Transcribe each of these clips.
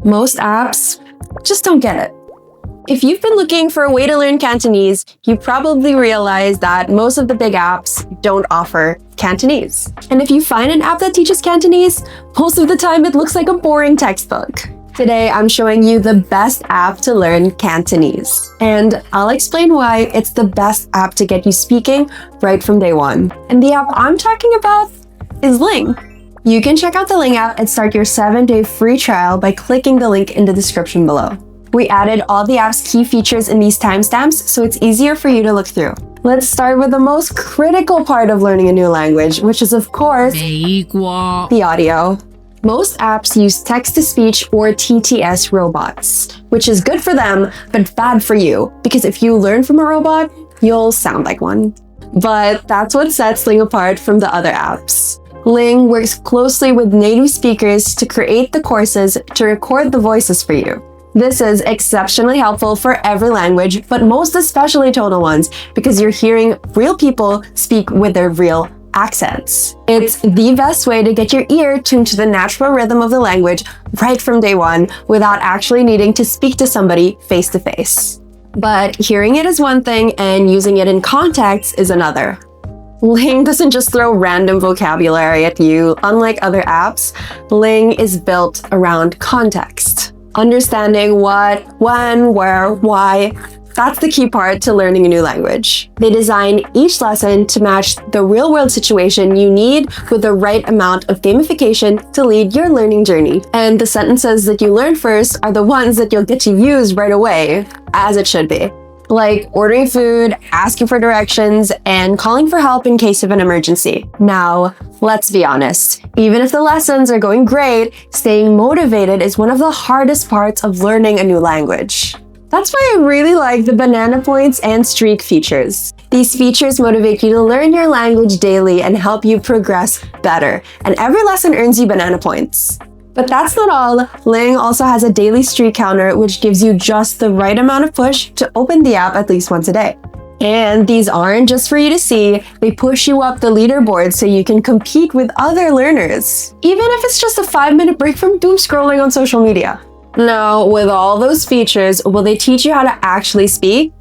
Most apps just don't get it. If you've been looking for a way to learn Cantonese, you probably realize that most of the big apps don't offer Cantonese. And if you find an app that teaches Cantonese, most of the time it looks like a boring textbook. Today, I'm showing you the best app to learn Cantonese. And I'll explain why it's the best app to get you speaking right from day one. And the app I'm talking about is Ling. You can check out the Ling app and start your 7-day free trial by clicking the link in the description below. We added all the app's key features in these timestamps, so it's easier for you to look through. Let's start with the most critical part of learning a new language, which is, of course, the audio. Most apps use text-to-speech or TTS robots, which is good for them, but bad for you, because if you learn from a robot, you'll sound like one. But that's what sets Ling apart from the other apps. Ling works closely with native speakers to create the courses to record the voices for you. This is exceptionally helpful for every language, but most especially tonal ones, because you're hearing real people speak with their real accents. It's the best way to get your ear tuned to the natural rhythm of the language right from day one without actually needing to speak to somebody face to face. But hearing it is one thing and using it in context is another. Ling doesn't just throw random vocabulary at you. Unlike other apps, Ling is built around context. Understanding what, when, where, why, that's the key part to learning a new language. They design each lesson to match the real-world situation you need with the right amount of gamification to lead your learning journey. And the sentences that you learn first are the ones that you'll get to use right away, as it should be. Like ordering food, asking for directions, and calling for help in case of an emergency. Now, let's be honest. Even if the lessons are going great, staying motivated is one of the hardest parts of learning a new language. That's why I really like the banana points and streak features. These features motivate you to learn your language daily and help you progress better, and every lesson earns you banana points. But that's not all. Ling also has a daily streak counter, which gives you just the right amount of push to open the app at least once a day. And these aren't just for you to see, they push you up the leaderboard so you can compete with other learners, even if it's just a 5-minute break from doom scrolling on social media. Now, with all those features, will they teach you how to actually speak?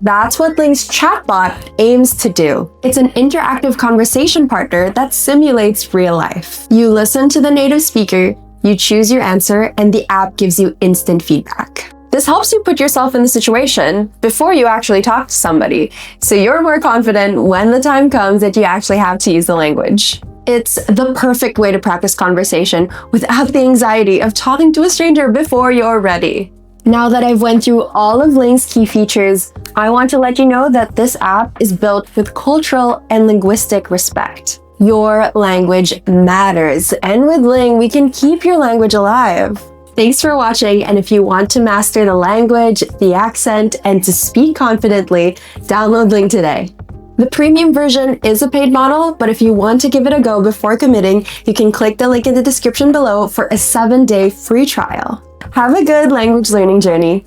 That's what Ling's Chatbot aims to do. It's an interactive conversation partner that simulates real life. You listen to the native speaker, you choose your answer, and the app gives you instant feedback. This helps you put yourself in the situation before you actually talk to somebody, so you're more confident when the time comes that you actually have to use the language. It's the perfect way to practice conversation without the anxiety of talking to a stranger before you're ready. Now that I've went through all of Ling's key features, I want to let you know that this app is built with cultural and linguistic respect. Your language matters, and with Ling, we can keep your language alive. Thanks for watching, and if you want to master the language, the accent, and to speak confidently, download Ling today. The premium version is a paid model, but if you want to give it a go before committing, you can click the link in the description below for a 7-day free trial. Have a good language learning journey.